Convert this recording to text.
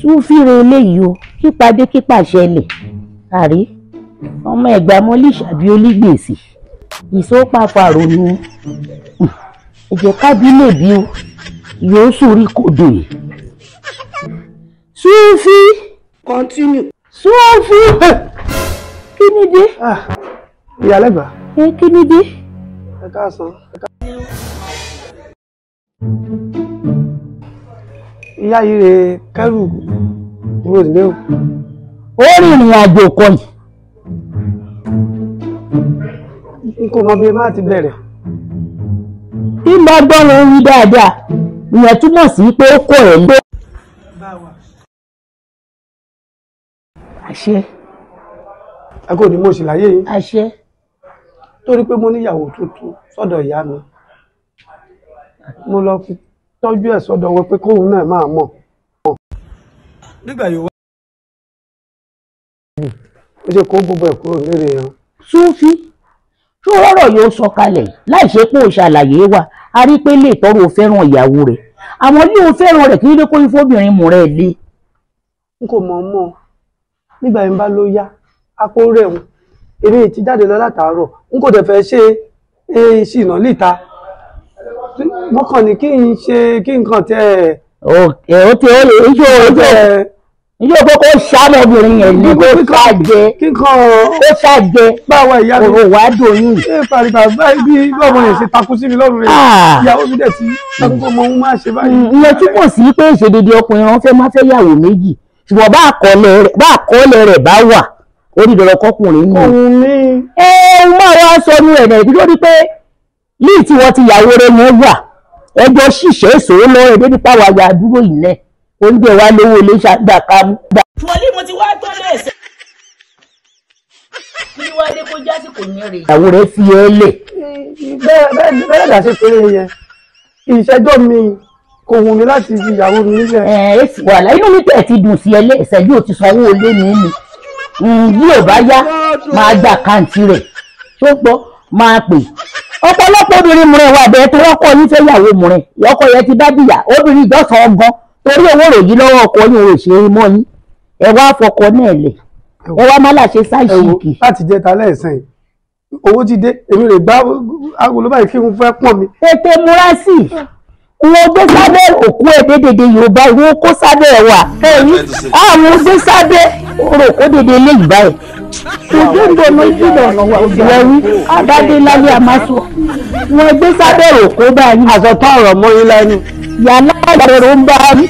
súfìrè eléyìí o kípadé kípàṣẹlẹ̀ àrí ọmọ ẹ̀gbá mọ́lì ṣàbí olígbèsì ìsópàfàrònú ẹ̀jẹ̀ kábílẹ̀ bí o yóò sórí kòdò yìí. Súfì. Continue. Súfì. Kí ni dé? Ìyálẹ́gbà. Kí ni dé? Ẹ káàsán. Ìyá yìí rè kẹ́rù dúró nílé o. Ó rìnrìn àjò kọ yìí. N kò mọ bí má ti bẹ̀rẹ̀. Tí bá gbọ́ràn wí dáadáa, ìyẹn túmọ̀ sí pé ó kọ̀ ẹ́ lé. Àṣẹ. Ẹ kò ní mo sì láyé yín. Àṣẹ. Torí pé mo níyàwó tuntun sọ́dọ̀ ìyá mi. Mo lọ fi tọ́jú ẹ̀ sọ́dọ̀ wọn pé kóun náà máa mọ̀. Nígbà yóò wá. Ó ṣe kó gbogbo ẹ̀ kúrò lérè yẹn. Súfì tó rọ̀rọ̀ yóò sọ kalẹ̀ láì ṣe pé ó ṣàlàyé wa a rí pé lè tọrọ fẹ́ràn ìyàwó rẹ̀ àwọn ilé ò fẹ́ràn rẹ̀ kí ló dé kó ifóbìnrin mú rẹ̀ lé. N kò mọ̀ mọ́ nígbà yẹn bá ló yá apó rẹ̀ wọn èmi ti jáde lọ látàárọ̀ n kò dẹ̀ fẹ́ ṣe ìṣìnà líta wọ́n kàn ní kí n ṣe kí n kàn tẹ́ ẹ̀. Ó ti ó lè ijó kókó ṣàmọ̀bìnrin yẹn ní kó ṣàjẹ́ ó ṣàjẹ́ báwa ìyá mi òrò wá dòyún. Fàríbà báyìí bí ọmọ yẹn ṣe takú sí mi lọ́rùn rẹ̀ ìyàwó mi dẹ̀ ti takú ọmọ òun máa ṣe báyìí. Ìyẹn túmọ̀ sí pé ìṣedédé ọkùnrin wọn fẹ́ máa fẹ́ yàwó méjì ṣùgbọ́n bá àkọọ́lẹ̀ rẹ̀ bá wà ó ní dandan kọkùnrin nù. Òun ní. Máa wá sọ ní ẹ̀nà ìdí lórí pé líì tí wọ́n ti yàwó rẹ̀ yẹn wà ẹjọ́ ṣìṣẹ́ ìṣòro lọ́rẹ̀ débi páwa ya dúró ìlẹ̀ oúnjẹ wa lówó ilé ṣàgbà ká mú. Wọlé mo ti wá tó lẹ́sẹ̀. Kí wá dé kó jásí kò ní rè. Ìyàwó rẹ̀ fi ẹ́ lẹ̀. Bẹ́ẹ̀ dà ṣe péré yẹn ìṣẹ́jọ́ mi kò wù mí láti fi ìyàwó mi nílẹ̀. Èsì wàhálà inú mi tẹ̀ ti dùn sí ẹ lẹ́sẹ̀ bí o ti sanwó olé mi ni bí ò bá yá máa gbà káǹtì rẹ̀ tó gbọ́ máa pè. Ọ̀pọ̀lọpọ̀ obìnrin mìíràn wà bẹ́ẹ̀ tó wọ́kọ̀ nífẹ̀ẹ́ ìyàwó mìíràn ọkọ yẹn ti bá dìyà obìnrin ìjọsìn ọgbọ́n torí owó ròyìn lọ́wọ́ ọkọ yín ò ṣe é mọ́ yín ẹ wá fọkọ náà lẹ̀ ẹ wá má láṣẹ sáìsìkì. Láti jẹta lẹ́ẹ̀sán owó ti dé èmi rè gbá agolo báyìí kí n fẹ́ pọ̀n mi. Tètè múra sí i wọ́n gbé sábẹ́ òkú ẹ̀ dédédé Yorùbá ìwọ́n kó sábẹ́ ẹ̀ wà àwọn gbé sábẹ́ orò kó dédé eléyìí báyìí. Ṣùgbọ́n ìdòwò ìdílé ọ̀nà òbílẹ̀ wí Adádé lálẹ́ àmásù wọ́n gbé sábẹ́ òkú báyìí. Àsọtọ́ ọ̀rọ̀ mọ́ yín lẹ́nu. Yàrá ìgbàlódé ń bá rí.